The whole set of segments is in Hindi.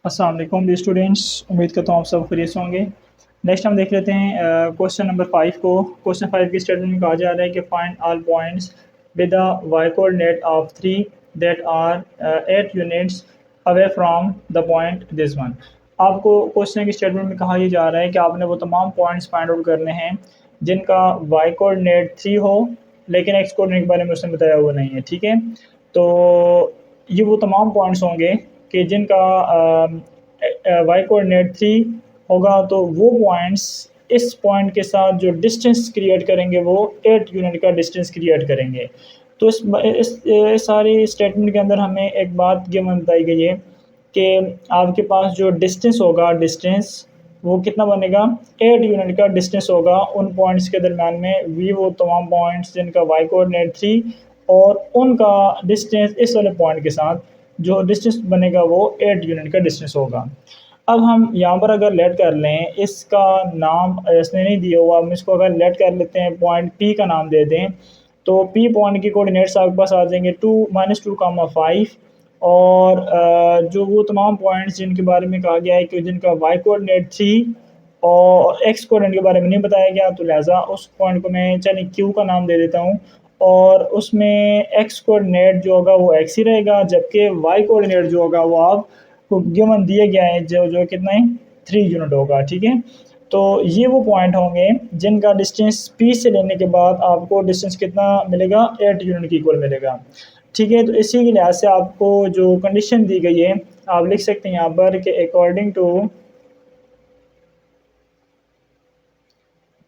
अस्सलाम वालेकुम डियर स्टूडेंट्स। उम्मीद करता हूँ आप सब खैरियत से होंगे। नेक्स्ट हम देख लेते हैं क्वेश्चन नंबर 5 को। क्वेश्चन 5 की स्टेटमेंट में कहा जा रहा है कि find all points with the y coordinate of 3 that are 8 units away from the point this one. आपको क्वेश्चन की स्टेटमेंट में कहा यह जा रहा है कि आपने वो तमाम पॉइंट्स फाइंड आउट करने हैं जिनका वाई कोऑर्डिनेट 3 हो, लेकिन एक्स कोऑर्डिनेट के बारे में उसने बताया हुआ नहीं है। ठीक है, तो ये वो तमाम पॉइंट्स होंगे कि जिनका वाई कोऑर्डिनेट 3 होगा, तो वो पॉइंट्स इस पॉइंट के साथ जो डिस्टेंस क्रिएट करेंगे वो 8 यूनिट का डिस्टेंस क्रिएट करेंगे। तो इस सारी स्टेटमेंट के अंदर हमें एक बात ये बताई गई है कि आपके पास जो डिस्टेंस होगा, डिस्टेंस वो कितना बनेगा, 8 यूनिट का डिस्टेंस होगा उन पॉइंट्स के दरम्यान में। वी वो तमाम पॉइंट्स जिनका वाई कोऑर्डिनेट 3 और उनका डिस्टेंस इस वाले पॉइंट के साथ जो डिस्टेंस बनेगा वो 8 यूनिट का डिस्टेंस होगा। अब हम यहाँ पर अगर लेट कर लें, इसका नाम इसने नहीं दिया हुआ, हम इसको अगर लेट कर लेते हैं, पॉइंट पी का नाम दे दें, तो पी पॉइंट की कोऑर्डिनेट्स आपके पास आ जाएंगे 2 -2 5। और जो वो तमाम पॉइंट्स जिनके बारे में कहा गया है कि जिनका वाई कोऑर्डिनेट 3 और एक्स कोऑर्डिनेट के बारे में नहीं बताया गया, तो लिहाजा उस पॉइंट को मैं चलिए क्यू का नाम दे देता हूँ। और उसमें एक्स कोऑर्डिनेट जो होगा वो एक्स ही रहेगा, जबकि वाई कोऑर्डिनेट जो होगा वो आपको गिवन दिया गया है जो जो कितना है 3 यूनिट होगा। ठीक है, तो ये वो पॉइंट होंगे जिनका डिस्टेंस पी से लेने के बाद आपको डिस्टेंस कितना मिलेगा, 8 यूनिट के इक्वल मिलेगा। ठीक है, तो इसी के लिहाज से आपको जो कंडीशन दी गई है आप लिख सकते हैं यहाँ पर कि अकॉर्डिंग टू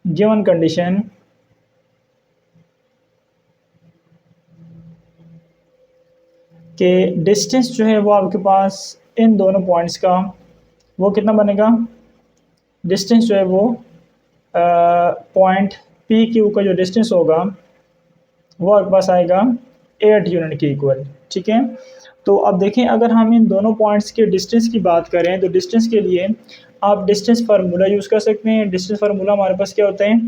गिवन कंडीशन कि डिस्टेंस जो है वो आपके पास इन दोनों पॉइंट्स का वो कितना बनेगा, डिस्टेंस जो है वो पॉइंट पी क्यू का जो डिस्टेंस होगा वो आपके पास आएगा 8 यूनिट के इक्वल। ठीक है, तो अब देखें, अगर हम इन दोनों पॉइंट्स के डिस्टेंस की बात करें तो डिस्टेंस के लिए आप डिस्टेंस फार्मूला यूज़ कर सकते हैं। डिस्टेंस फार्मूला हमारे पास क्या होता है,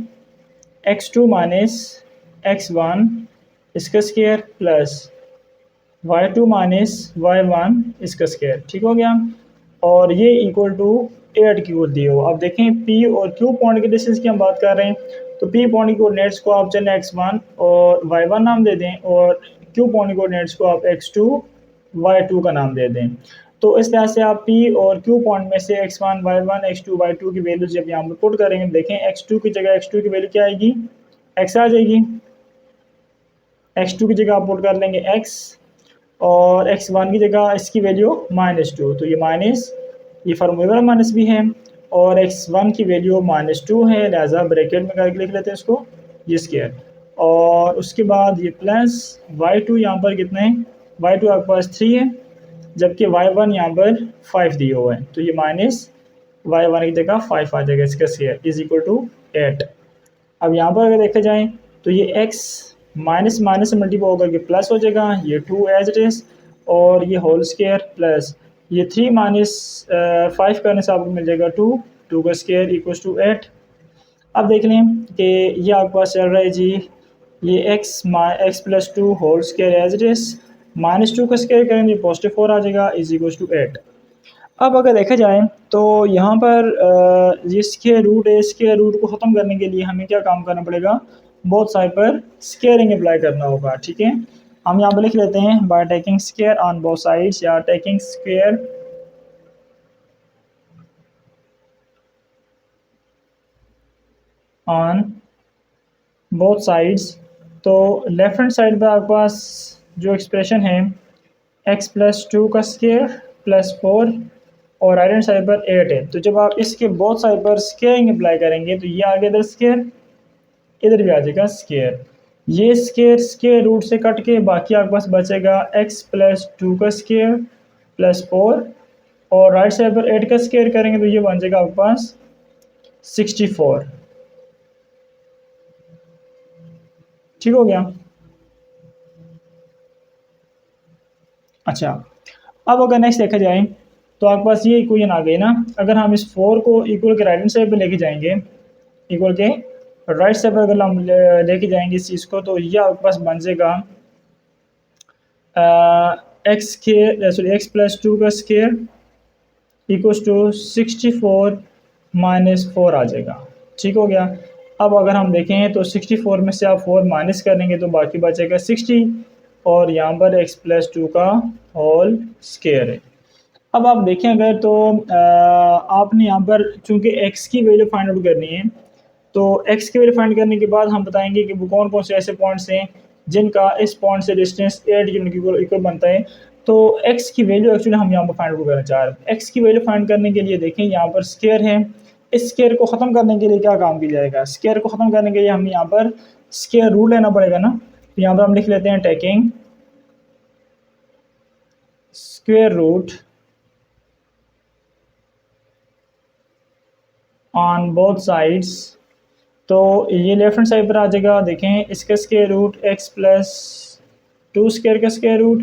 x2 माइनस x1 इसका square plus y2 minus y1 इसका स्क्वायर। ठीक हो गया, और ये इक्वल टू 8 की इक्वल दिए हो। अब देखें p और q पॉइंट के डिस्टेंस की हम बात कर रहे हैं, तो p पॉइंट की कोऑर्डिनेट्स को आप चलें x1 और y1 नाम दे दें, और q पॉइंट की कोऑर्डिनेट्स को आप x2 y2 का नाम दे दें। तो इस तरह से आप p और q पॉइंट में से x1 y1 x2 y2 की वैल्यू जब यहाँ पर पुट करेंगे, देखें x2 की जगह x2 की वैल्यू क्या आएगी, x आ जाएगी। x2 की जगह आप पुट कर लेंगे x, और x1 की जगह इसकी वैल्यू -2, तो ये माइनस, ये फार्मूला माइनस भी है, और x1 की वैल्यू -2 है, लिहाजा ब्रैकेट में करके लिख लेते हैं इसको, ये स्क्वायर। और उसके बाद ये प्लस y2, यहाँ पर कितना है, y2 आपके पास 3 है, जबकि y1 यहाँ पर 5 दिया हुआ है, तो ये माइनस y1 की जगह 5 आ जाएगा, इसका स्क्वायर इज इक्वल टू 8। अब यहाँ पर अगर देखा जाए तो ये x माइनस माइनस से मल्टीप्लाई होकर के प्लस हो जाएगा, ये 2 एज इट इज़, और ये होल स्क्वायर प्लस ये 3 माइनस 5 करने से आपको मिल जाएगा 2, 2 का स्क्वायर इक्वल्स टू 8। अब देख लें कि ये आपके पास चल रहा है जी, ये x plus 2 whole square as it is, -2 का स्क्वायर करेंगे पॉजिटिव 4 आ जाएगा इज इक्वल्स टू 8। अब अगर देखा जाए तो यहाँ पर इसके रूट है, इसके रूट को ख़त्म करने के लिए हमें क्या काम करना पड़ेगा, बोथ साइड पर स्क्वायरिंग अप्लाई करना होगा। ठीक है, हम यहाँ पर लिख लेते हैं by taking square on both sides, या taking square on both sides. तो लेफ्ट हैंड साइड पर आपके पास जो एक्सप्रेशन है x प्लस 2 का स्क्वायर प्लस 4, और राइट हैंड साइड पर 8 है, तो जब आप इसके बोथ साइड पर स्क्वायरिंग अप्लाई करेंगे तो ये आगे इधर स्क्वायर, इधर भी आ जाएगा स्क्वायर, ये स्क्वायर स्क्वायर रूट से कट के बाकी आपके पास बचेगा x प्लस 2 का स्क्वायर प्लस 4, और राइट साइड पर 8 का स्क्वायर करेंगे तो ये बन जाएगा आपके पास 64। ठीक हो गया। अच्छा, अब अगर नेक्स्ट देखा जाए तो आपके पास ये इक्वेशन आ गई ना, अगर हम इस 4 को इक्वल के राइट हैंड साइड पे लेके जाएंगे, इक्वल के राइट साइड पर अगर हम लेके जाएंगे इस चीज़ को, तो ये आपके पास बन जाएगा एक्स प्लस 2 का स्क्वायर इक्वल्स टू 64 माइनस 4 आ जाएगा। ठीक हो गया। अब अगर हम देखें तो 64 में से आप 4 माइनस करेंगे तो बाकी बचेगा 60 और यहाँ पर x प्लस 2 का होल स्क्वायर है। अब आप देखें अगर तो आपने यहाँ पर चूंकि x की वैल्यू फाइंड आउट करनी है, तो x की वैल्यू फाइंड करने के बाद हम बताएंगे कि वो कौन कौन से ऐसे पॉइंट्स हैं जिनका इस पॉइंट से डिस्टेंस 8 यूनिट के इक्वल बनता है। तो x की वैल्यू एक्चुअली हम यहाँ पर फाइंड आउट करना चाह रहे हैं। x की वैल्यू फाइंड करने के लिए देखें यहाँ पर स्क्वायर है। इस स्क्वायर को ख़त्म करने के लिए क्या काम किया जाएगा? स्क्वायर को ख़त्म करने के लिए हमें यहाँ पर स्क्वायर रूट लेना पड़ेगा ना। तो यहाँ पर हम लिख लेते हैं taking square root on both sides. तो ये लेफ्ट हैंड साइड पर आ जाएगा। देखें इसका square root x plus 2 square का स्क्वायर रूट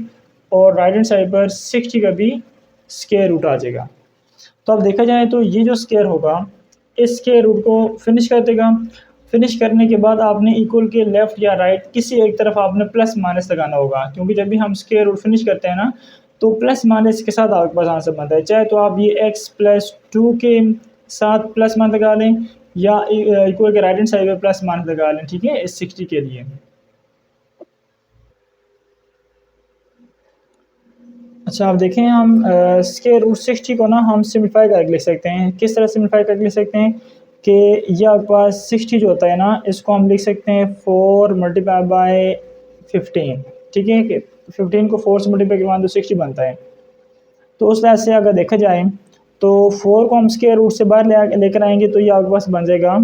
और राइट हैंड साइड पर 60 का भी स्क्वायर रूट आ जाएगा। तो अब देखा जाए तो ये जो स्क्वायर होगा इस स्क्वायर रूट को फिनिश कर देगा। फिनिश करने के बाद आपने इक्वल के लेफ्ट या राइट किसी एक तरफ आपने प्लस माइनस लगाना होगा, क्योंकि जब भी हम स्क्वायर रूट फिनिश करते हैं ना तो प्लस माइनस के साथ आपके पास आंसर बनता है। चाहे तो आप ये x प्लस 2 के साथ प्लस माइनस लगा लें या इक्वल के राइट हैंड साइड पे प्लस माइनस लगा लें। ठीक है, इस 60 के लिए। अच्छा आप देखें हम स्क्वायर रूट 60 को ना हम सिम्प्लीफाई करके लिख सकते हैं। किस तरह सिम्प्लीफाई करके लिख सकते हैं कि ये आपके पास 60 जो होता है ना इसको हम लिख सकते हैं 4 मल्टीप्लाई बाय 15। ठीक है कि 15 को 4 से मल्टीप्लाई करवाएं तो 60 बनता है। तो उस तरह से अगर देखा जाए तो 4 को हम स्क्वायर रूट से बाहर लेकर आएंगे तो ये आपके पास बन जाएगा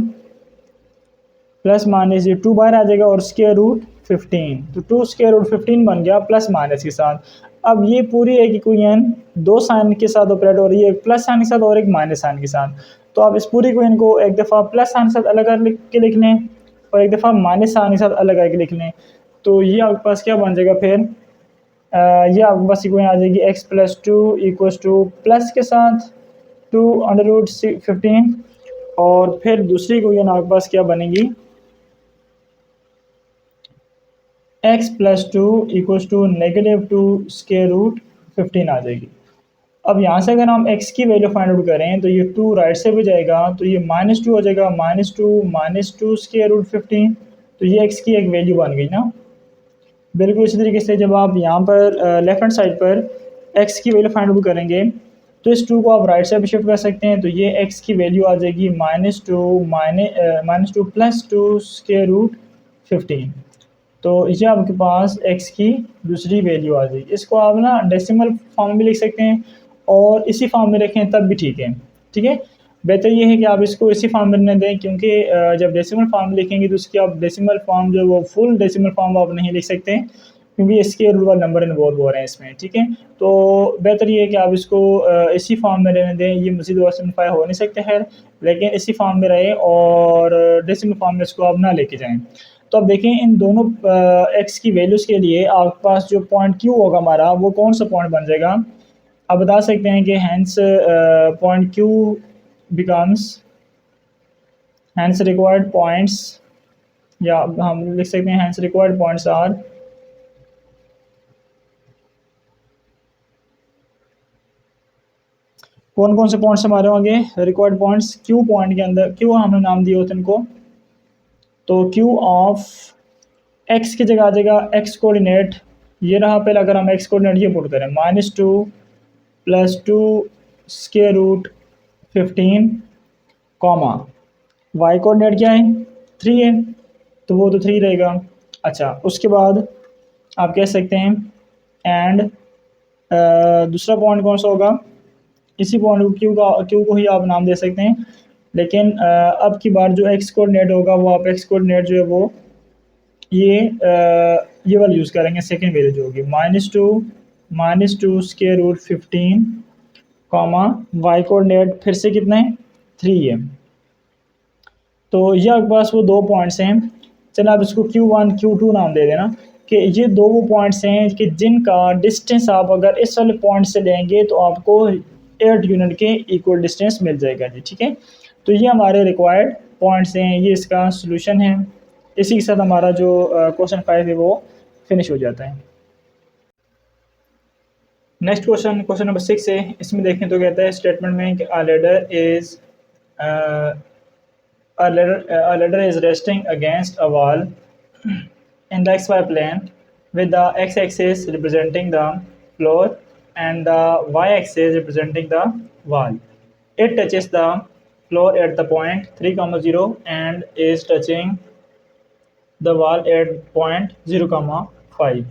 प्लस माइनस, ये 2 बाहर आ जाएगा और स्क्वायर रूट 15। तो 2 स्क्वायर रूट 15 बन गया प्लस माइनस के साथ। अब ये पूरी एक इक्वेशन दो साइन के साथ ऑपरेट हो रही है, एक प्लस साइन के साथ और एक माइनस साइन के साथ। तो आप इस पूरी इक्वेशन को एक दफ़ा प्लस साइन के साथ अलग करके लिख लें और एक दफ़ा माइनस साइन के साथ अलग करके लिख लें। तो ये आपके पास क्या बन जाएगा फिर ये आपके पास इक्वेशन आ जाएगी x plus 2 equals two plus के साथ 2 अंडर रूट 15 और फिर दूसरी इक्वेशन आपके पास क्या बनेगी x plus 2 equals to negative 2 square root 15 आ जाएगी। अब यहाँ से अगर हम x की वैल्यू फाइंड आउट करें तो ये 2 राइट से भी जाएगा तो ये -2 हो जाएगा, -2 स्क्वायर रूट 15। तो ये x की एक वैल्यू बन गई ना। बिल्कुल इसी तरीके से जब आप यहाँ पर लेफ्ट हैंड साइड पर x की वैल्यू फाइंड आउट करेंगे तो इस 2 को आप राइट साइड पे शिफ्ट कर सकते हैं। तो ये x की वैल्यू आ जाएगी -2 प्लस 2 स्क्वायर रूट 15। तो ये आपके पास x की दूसरी वैल्यू आ जाएगी। इसको आप ना डेसिमल फॉर्म में लिख सकते हैं और इसी फॉर्म में रखें तब भी ठीक है। ठीक है, बेहतर ये है कि आप इसको इसी फॉर्म में न दें, क्योंकि जब डेसिमल फॉर्म लिखेंगे तो उसकी आप डेसिमल फॉर्म जो वो फुल डेसिमल फॉर्म आप नहीं लिख सकते क्योंकि इसके रूट वाले नंबर इन्वॉल्व हो रहे हैं इसमें। ठीक है, तो बेहतर ये है कि आप इसको इसी फॉर्म में रहने दें। ये मज़ीद और सिम्प्लीफाई हो नहीं सकते है, लेकिन इसी फॉर्म में रहे और डेसिमल फॉर्म में इसको आप ना लेके जाएँ। तो अब देखें इन दोनों एक्स की वैल्यूज़ के लिए आपके पास जो पॉइंट क्यू होगा हमारा वो कौन सा पॉइंट बन जाएगा। आप बता सकते हैं कि hence point Q becomes hence required points, या हम लिख सकते हैं हैंस रिक्वायर्ड पॉइंट्स आर कौन कौन से पॉइंट्स हमारे होंगे रिक्वायर्ड पॉइंट्स क्यू पॉइंट के अंदर। क्यू हमने नाम दिए होते हैं इनको। तो क्यू ऑफ एक्स की जगह आ जाएगा एक्स कोऑर्डिनेट, ये रहा पहले। अगर हम एक्स कोऑर्डिनेट ये पुट करें -2 plus 2 square root 15 comma y coordinate क्या है 3 है तो वो तो 3 रहेगा। अच्छा उसके बाद आप कह सकते हैं एंड दूसरा पॉइंट कौन सा होगा, इसी पॉइंट को क्यू को ही आप नाम दे सकते हैं। लेकिन अब की बार जो एक्स कोऑर्डिनेट होगा वो आप एक्स कोऑर्डिनेट जो है वो ये वाला यूज़ करेंगे। सेकेंड वैल्यू जो होगी -2 square root 15 comma y coordinate फिर से कितना है 3 है। तो ये आपके पास वो दो पॉइंट्स हैं। चलो आप इसको Q1 Q2 नाम दे देना कि ये दो वो पॉइंट्स हैं कि जिनका डिस्टेंस आप अगर इस वाले पॉइंट से लेंगे तो आपको 8 यूनिट के इक्वल डिस्टेंस मिल जाएगा जी। ठीक है, तो ये हमारे रिक्वायर्ड पॉइंट्स हैं, ये इसका सोल्यूशन है। इसी के साथ हमारा जो क्वेश्चन 5 है वो फिनिश हो जाता है। नेक्स्ट क्वेश्चन, क्वेश्चन नंबर 6 है। इसमें देखें तो कहता है स्टेटमेंट में कि a ladder is resting against a wall in the xy plane with the x-axis representing the floor and the y-axis representing the wall. It touches the floor at the point 3, 0 and is touching the wall at point 0, 5.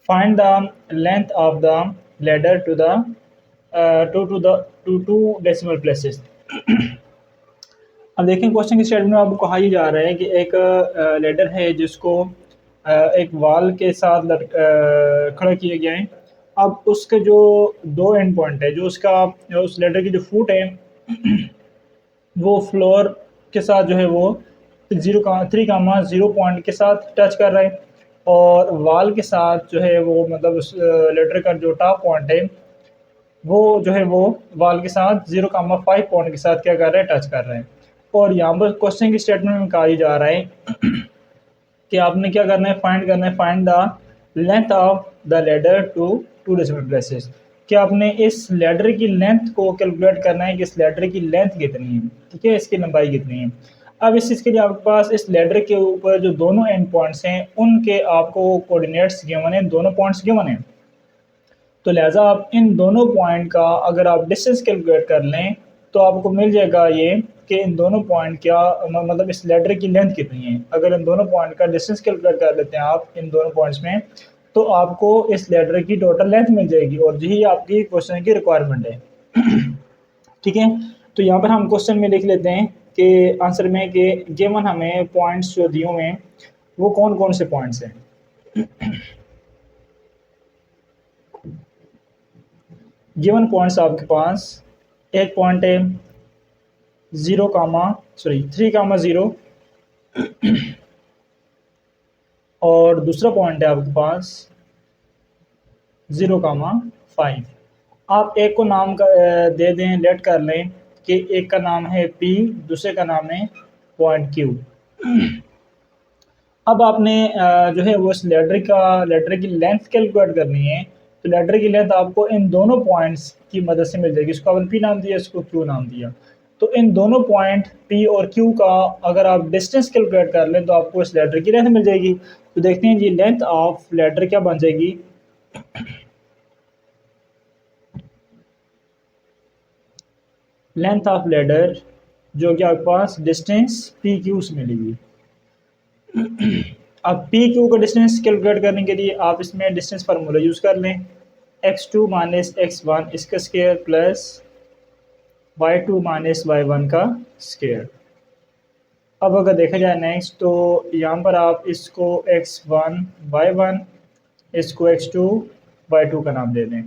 Find the length of the ladder to the to two decimal places. अब देखें क्वेश्चन के स्टेटमेंट में आपको कहा ही जा रहा है कि एक लेडर है जिसको एक वाल के साथ खड़ा किया गया है। अब उसके जो दो एंड पॉइंट है, जो उसका उस लेडर की जो फुट है वो फ्लोर के साथ जो है वो 3, 0 पॉइंट के साथ टच कर रहा है और वाल के साथ जो है वो मतलब उस लेडर का जो टॉप पॉइंट है वो जो है वो वाल के साथ 0, 5 पॉइंट के साथ क्या कर रहा है, टच कर रहे हैं। और यहाँ पर क्वेश्चन की स्टेटमेंट में कहा जा रहा है कि आपने क्या करना है, फाइंड करना है, find the length of the ladder to two decimal places. कि आपने इस लेडर की लेंथ को कैलकुलेट करना है कि इस लेडर की लेंथ कितनी है, ठीक है, इसकी लंबाई कितनी है। अब इस चीज़ के लिए आपके पास इस लेडर के ऊपर जो दोनों एंड पॉइंट्स हैं उनके आपको कोऑर्डिनेट्स गिवन है, दोनों पॉइंट्स गिवन है। तो लिहाजा आप इन दोनों पॉइंट का अगर आप डिस्टेंस कैलकुलेट कर लें तो आपको मिल जाएगा ये कि इन दोनों पॉइंट क्या मतलब इस लेडर की लेंथ कितनी है। अगर इन दोनों पॉइंट का डिस्टेंस कैलकुलेट कर लेते हैं आप इन दोनों पॉइंट्स में तो आपको इस लेडर की टोटल लेंथ मिल जाएगी और यही आपकी क्वेश्चन की रिक्वायरमेंट है। ठीक है, तो यहाँ पर हम क्वेश्चन में लिख लेते हैं कि आंसर में कि गिवन हमें पॉइंट्स जो दिए हुए हैं वो कौन कौन से पॉइंट्स हैं। गिवन पॉइंट्स आपके पास एक पॉइंट है 3, 0 और दूसरा पॉइंट है आपके पास 0, 5। आप एक को नाम का दे दें, लेट कर लें कि एक का नाम है P, दूसरे का नाम है पॉइंट Q। अब आपने जो है वो इस लेटर की लेंथ कैलकुलेट करनी है। तो लेटर की लेंथ आपको इन दोनों पॉइंट्स की मदद से मिल जाएगी। इसको अपन P नाम दिया, इसको Q नाम दिया। तो इन दोनों पॉइंट P और Q का अगर आप डिस्टेंस कैलकुलेट कर लें तो आपको इस लेटर की लेंथ मिल जाएगी। तो देखते हैं जी लेंथ ऑफ लेटर क्या बन जाएगी। लेंथ ऑफ लेडर जो कि आपके पास डिस्टेंस पी क्यू से मिलेगी। अब पी क्यू का डिस्टेंस कैलकुलेट करने के लिए आप इसमें डिस्टेंस फार्मूला यूज़ कर लें, x2 माइनस x1 इसका square plus y2 minus y1 का स्क्वायर। अब अगर देखा जाए नेक्स्ट तो यहाँ पर आप इसको x1 y1 इसको x2 y2 का नाम दे दें।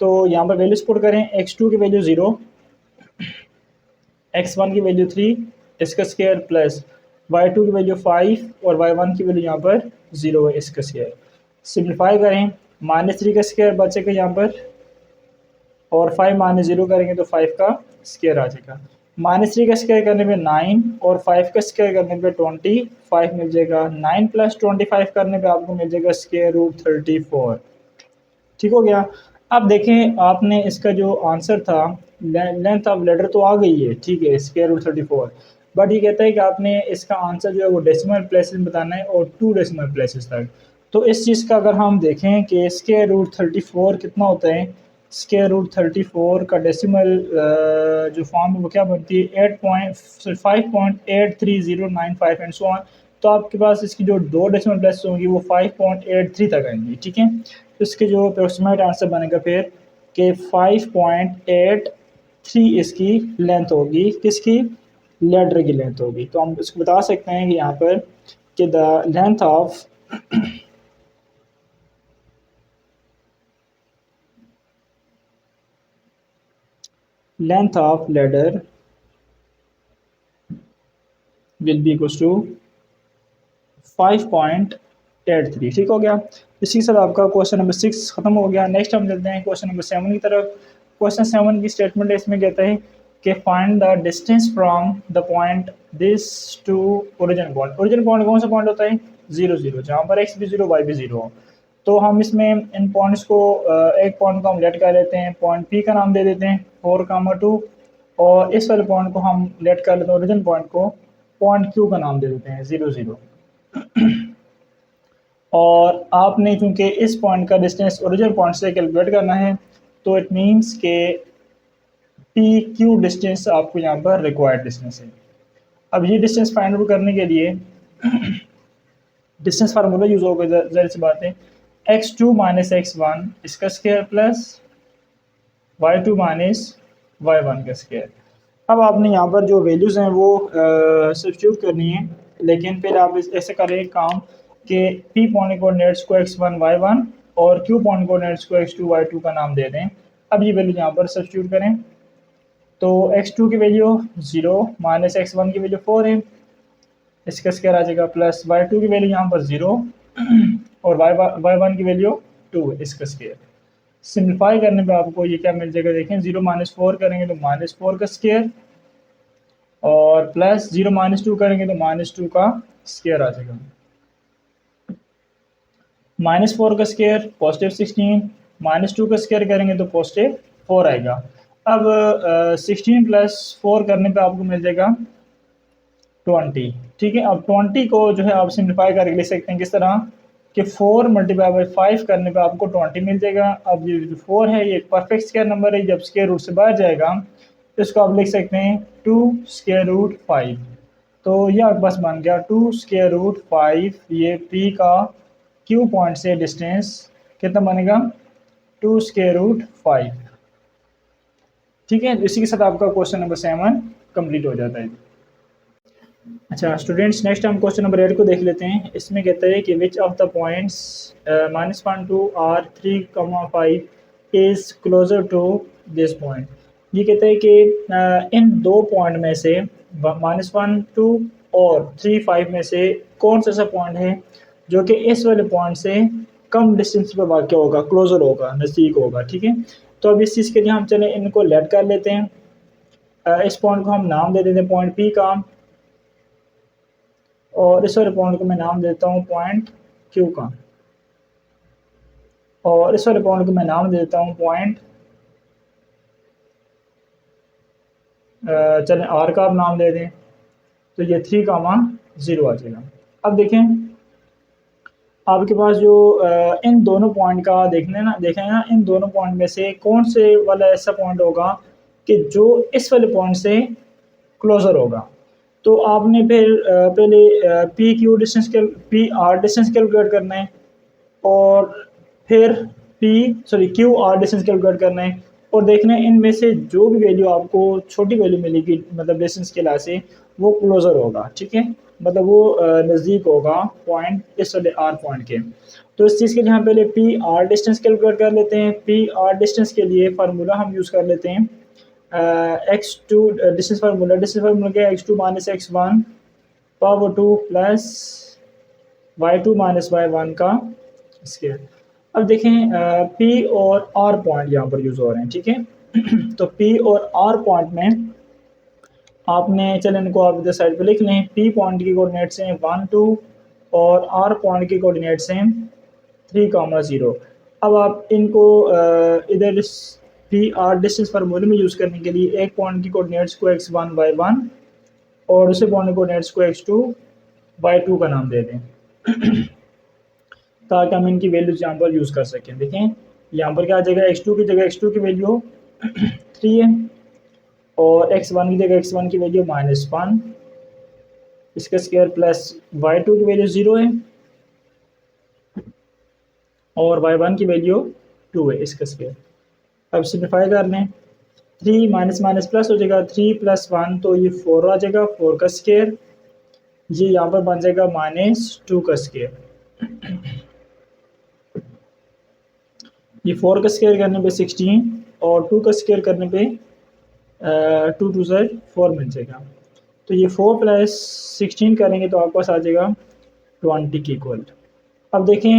तो यहाँ पर वैल्यूज पुट करें, x2 की वैल्यू 0, x1 की वैल्यू 3 इसका स्क्वायर प्लस y2 की वैल्यू 5 और y1 की वैल्यू यहाँ पर 0 है इसका स्क्वायर। सिंप्लीफाई करें, -3 का स्क्वायर बचेगा यहाँ पर और 5 -0 करेंगे तो 5 का स्क्वायर आ जाएगा। -3 का स्क्वायर करने पे 9 और 5 का स्क्वायर करने पे 25 मिल जाएगा। 9 + 25 करने पे आपको मिल जाएगा स्क्वायर रूट 34। ठीक हो गया। अब देखें आपने इसका जो आंसर था लेंथ ऑफ लेटर तो आ गई है, ठीक है, स्क्वायर रूट 34। बट ये कहता है कि आपने इसका आंसर जो है वो डेसिमल प्लेसेस में बताना है और 2 डेसिमल प्लेसेस तक। तो इस चीज़ का अगर हम देखें कि स्क्वायर रूट 34 कितना होता है, स्क्वायर रूट 34 का डेसिमल जो फॉर्म है वो क्या बनती है 5.83095 एंड सो ऑन। तो आपके पास इसकी जो 2 डेसिमल प्लेसेस होंगी वो 5.83 तक आएंगी। ठीक है, तो इसके जो अप्रोक्सीमेट आंसर बनेगा फिर कि 5.83 इसकी लेंथ होगी, किसकी, लेडर की लेंथ होगी। तो हम इसको बता सकते हैं कि यहाँ पर कि the length of ladder will be equals to 5.83। ठीक हो गया। इसी के साथ आपका क्वेश्चन नंबर 6 खत्म हो गया। नेक्स्ट हम चलते हैं क्वेश्चन नंबर 7 की तरफ। क्वेश्चन 7 की स्टेटमेंट इसमें कहता है कि find the distance from the point this to origin point. Origin point कौन सा पॉइंट होता है, 0 0, जहाँ पर x भी 0 y भी 0 हो। तो हम इसमें इन पॉइंट्स को एक पॉइंट को हम लेट कर लेते हैं, पॉइंट पी का नाम दे देते हैं 4, 2, और इस वाले पॉइंट को हम लेट कर लेते हैं, ओरिजिन पॉइंट को पॉइंट क्यू का नाम दे देते हैं 0, 0। और आपने चूंकि इस पॉइंट का डिस्टेंस ओरिजिन पॉइंट से कैलकुलेट करना है, तो इट मीन्स के पी क्यू डिस्टेंस आपको यहाँ पर रिक्वायर्ड डिस्टेंस है। अब ये डिस्टेंस फाइंड आउट करने के लिए डिस्टेंस फार्मूला यूज होगा, जरा सी बात है, x2 माइनस x1 इसका square plus y2 minus y1 का स्क्वायर। अब आपने यहाँ पर जो वैल्यूज़ हैं वो सब्स्टिट्यूट करनी है, लेकिन फिर आप ऐसे करें काम कि p पॉइंट कोऑर्डिनेट्स को x1 y1 और q पॉइंट कोऑर्डिनेट्स को x2 y2 का नाम दे दें। अब ये वैल्यू यहाँ पर सब्स्टिट्यूट करें, तो x2 की वैल्यू 0 माइनस x1 की वैल्यू 4 है, इसका स्क्वायर आ जाएगा, प्लस y2 की वैल्यू यहाँ पर 0 और y1 की वैल्यू 2 है, इसका स्क्वायर। सिंप्लीफाई करने पे आपको ये क्या मिल जाएगा, देखें 0 माइनस 4 करेंगे तो माइनस 4 का स्क्वायर, और प्लस 0 माइनस 2 करेंगे तो माइनस 2 का स्क्वायर आ जाएगा। माइनस 4 का स्क्वायर पॉजिटिव 16, माइनस 2 का स्क्वायर करेंगे तो पॉजिटिव 4 आएगा। अब 16 प्लस 4 करने पे आपको मिल जाएगा 20। ठीक है, अब 20 को जो है आप सिंप्लीफाई करके लिख सकते हैं किस तरह कि 4 मल्टीप्लाई बाई 5 करने पे आपको 20 मिल जाएगा। अब ये जो 4 है ये एक परफेक्ट स्क्वायर नंबर है, जब स्क्वायर रूट से बाहर जाएगा तो इसको आप लिख सकते हैं 2 स्क्वायर रूट 5। तो ये आपके पास बन गया 2 स्क्वायर रूट 5। ये पी का क्यू पॉइंट से डिस्टेंस कितना बनेगा, 2 स्क्वायर रूट 5। ठीक है, इसी के साथ आपका क्वेश्चन नंबर 7 कंप्लीट हो जाता है। अच्छा स्टूडेंट्स, नेक्स्ट हम क्वेश्चन नंबर 8 को देख लेते हैं। इसमें कहता है कि विच ऑफ द पॉइंट्स -1 2 और 3, 5 is closer to this point. ये कहता है कि इन दो पॉइंट में से -1 2 और 3 5 में से कौन सा पॉइंट है जो कि इस वाले पॉइंट से कम डिस्टेंस पर वाक़ होगा, क्लोजर होगा, नज़दीक होगा। ठीक है, तो अब इस चीज़ के लिए हम चले इनको लेट कर लेते हैं। इस पॉइंट को हम नाम दे देते हैं पॉइंट पी का, और इस वाले पॉइंट को मैं नाम देता हूँ पॉइंट क्यू का, और इस वाले पॉइंट को मैं नाम देता हूँ पॉइंट चलें आर का आप नाम दे दें, तो ये 3, 0 आ जाएगा। अब देखें आपके पास जो इन दोनों पॉइंट का देखें ना, इन दोनों पॉइंट में से कौन से वाला ऐसा पॉइंट होगा कि जो इस वाले पॉइंट से क्लोजर होगा। तो आपने फिर पहले P Q distance P R distance calculate करना है, और फिर क्यू आर डिस्टेंस कैलकुलेट करना है, और देखना है इनमें से जो भी वैल्यू आपको छोटी वैल्यू मिलेगी मतलब डिस्टेंस के लिहाज से वो क्लोजर होगा। ठीक है, मतलब वो नज़दीक होगा पॉइंट इस वाले आर पॉइंट के। तो इस चीज़ के लिए हम पहले पी आर डिस्टेंस कैलकुलेट कर लेते हैं। पी आर डिस्टेंस के लिए फार्मूला हम यूज़ कर लेते हैं x2 डिस्टेंस फार्मूला क्या, x2 minus x1 power 2 plus y2 minus y1 का स्क्वायर। अब देखें P और R पॉइंट यहाँ पर यूज़ हो रहे हैं। ठीक है, तो P और R पॉइंट में आपने चलें इनको आप इधर साइड पे लिख लें। P पॉइंट की कोऑर्डिनेट्स हैं 1 2 और R पॉइंट की कोऑर्डिनेट्स हैं 3, 0। अब आप इनको इधर पी आर डिस्टेंस फार्मूले में यूज़ करने के लिए एक पॉइंट की कोऑर्डिनेट्स को x1 y1 और दूसरे पॉइंट की कोऑर्डिनेट्स को x2 y2 का नाम दे दें ताकि हम इनकी वैल्यूज यहाँ पर यूज़ कर सकें। देखें यहाँ पर क्या आ जाएगा, x2 की जगह x2 की वैल्यू 3 है, और x1 की जगह x1 की वैल्यू -1, इसका स्क्वायर प्लस y2 की वैल्यू 0 है और y1 की वैल्यू 2 है, इसका स्क्वायर। अब सिंप्लीफाई कर लें, 3 माइनस माइनस प्लस हो जाएगा, 3 + 1 तो ये 4 आ जाएगा, 4 का स्क्वायर, ये यहाँ पर बन जाएगा -2 का स्क्वायर। ये 4 का स्क्वायर करने पे 16 और 2 का स्क्वायर करने पे 2 2 ज़ाइड 4 मिल जाएगा। तो ये 4 + 16 करेंगे तो आपके पास आ जाएगा 20 की इक्वल। अब देखें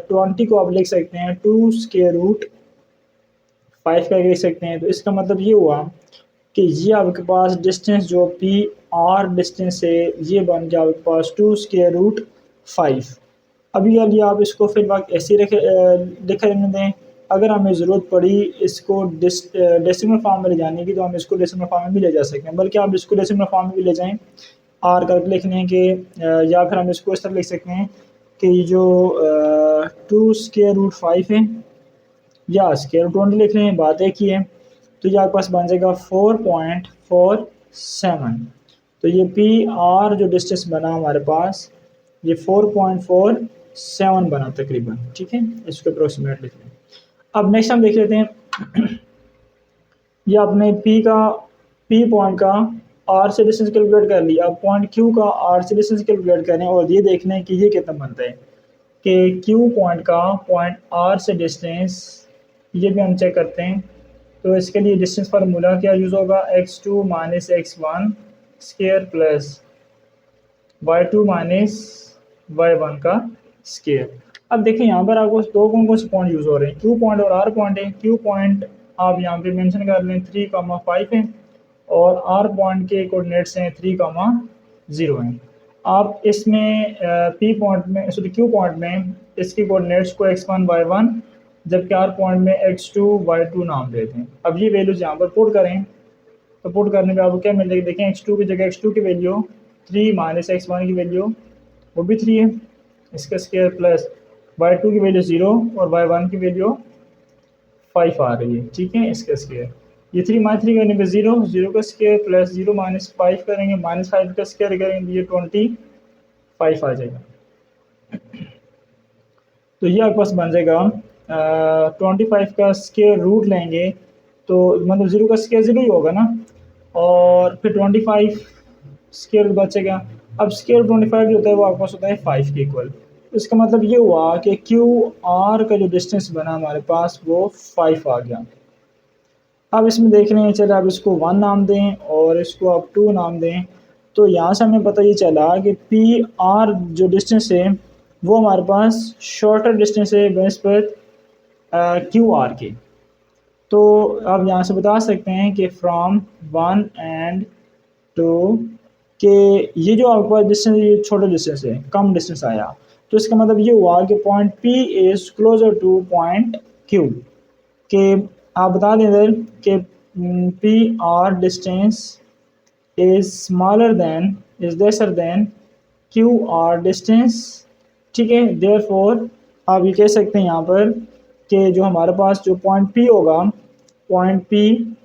20 को आप लिख सकते हैं 2 स्क्वायर रूट 5 का लिख सकते हैं। तो इसका मतलब ये हुआ कि ये आपके पास डिस्टेंस जो पी आर डिस्टेंस है ये बन गया आपके पास 2 स्क्वायर रूट 5। अभी के लिए आप इसको फिर वक्त ऐसे ही लिखे रहने दें। अगर हमें ज़रूरत पड़ी इसको डेसिमल फॉर्म में ले जाने की, तो हम इसको डेसिमल फॉर्म में भी ले जा सकते हैं, बल्कि आप इसको डेसिमल फॉर्म में भी ले जाएं आर करके लिख लें कि या फिर हम इसको इस तरह लिख सकते हैं कि जो 2√5 है या स्क्वायर रूट 20 लिख रहे हैं, बात एक ही है। तो ये आपके पास बन जाएगा 4.47। तो ये पी आर जो डिस्टेंस बना हमारे पास, ये 4.47 बना तकरीबन, ठीक है। इसको अप्रोक्सीमेट लिख लें। अब नेक्स्ट हम देख लेते हैं ये आपने पी पॉइंट का आर से डिस्टेंस कैलकुलेट कर लिया। अब पॉइंट क्यू का आर से डिस्टेंस कैलकुलेट करें और ये देखना है कि ये कितना बनता है कि क्यू पॉइंट का पॉइंट आर से डिस्टेंस, ये भी हम चेक करते हैं। तो इसके लिए डिस्टेंस फार्मूला क्या यूज़ होगा, x2 minus x1 square plus y2 minus y1 का स्केयर। अब देखिए यहाँ पर आपको दो कौन कौन से पॉइंट यूज़ हो रहे हैं, क्यू पॉइंट और आर पॉइंट है। क्यू पॉइंट आप यहाँ पे मेंशन कर लें 3,5 है और आर पॉइंट के कोऑर्डिनेट्स हैं 3,0 हैं। आप इसमें पी पॉइंट में सॉरी क्यू पॉइंट में इसके कोऑर्डिनेट्स को x1 y1 जबकि आर पॉइंट में x2 y2 नाम देते हैं। अब ये वैल्यूज यहाँ पर पुट करें तो पुट करने पे आपको क्या मिलेगा, देखें x2 की जगह x2 की वैल्यू 3 माइनस x1 की वैल्यू वो भी 3 है, इसका स्क्वायर प्लस y2 की वैल्यू 0 और y1 की वैल्यू 5 आ रही है, ठीक है। इसका स्क्वायर ये 3 माइनस 3 करने पे 0, 0 का स्क्वायर प्लस 0 माइनस 5 करेंगे, माइनस 5 का स्क्वायर करेंगे ये 25 आ जाएगा। तो ये आपके पास बन जाएगा 25 का स्क्वायर रूट लेंगे तो मतलब 0 का स्क्वायर 0 ही होगा ना, और फिर 25 स्क्वायर बचेगा। अब स्क्वायर 25 जो होता है वो आपके पास होता है 5 के इक्वल। इसका मतलब ये हुआ कि क्यू आर का जो डिस्टेंस बना हमारे पास वो 5 आ गया। अब इसमें देख रहे हैं, चलो आप इसको 1 नाम दें और इसको आप 2 नाम दें। तो यहाँ से हमें पता ये चला कि पी आर जो डिस्टेंस है वो हमारे पास शॉर्टर डिस्टेंस है बनस्पत क्यू आर के। तो आप यहाँ से बता सकते हैं कि फ्रॉम 1 एंड 2 के ये जो आपके पास डिस्टेंस, ये छोटा डिस्टेंस है, कम डिस्टेंस आया। तो इसका मतलब ये हुआ कि point P is closer two point Q, के आप बता दें इधर कि P R distance is smaller than is lesser than Q R distance, ठीक है। देयरफॉर आप ये कह सकते हैं यहाँ पर कि जो हमारे पास जो पॉइंट पी होगा, point P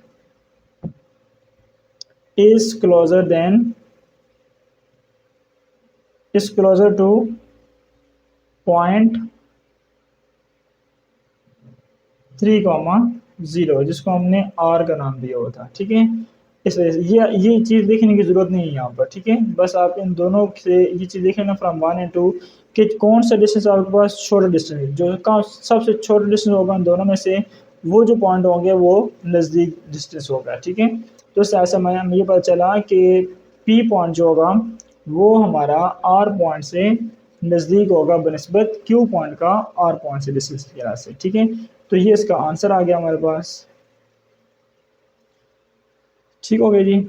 is closer two point 3,0 जिसको हमने आर का नाम दिया हुआ था, ठीक है। इस वजह से ये चीज़ देखने की ज़रूरत नहीं है यहाँ पर, ठीक है। बस आप इन दोनों से ये चीज़ देखें ना फ्रॉम 1 एंड 2 कि कौन सा डिस्टेंस आपके पास छोटा डिस्टेंस है, जो सबसे छोटा डिस्टेंस होगा इन दोनों में से वो जो पॉइंट होंगे वो नज़दीक डिस्टेंस होगा, ठीक है। तो इससे ऐसा हमें ये पता चला कि पी पॉइंट जो होगा वो हमारा आर पॉइंट से नज़दीक होगा बनस्बत क्यू पॉइंट का आर पॉइंट से डिस्टेंस की वजह से, ठीक है। तो ये इसका आंसर आ गया हमारे पास, ठीक हो गया जी।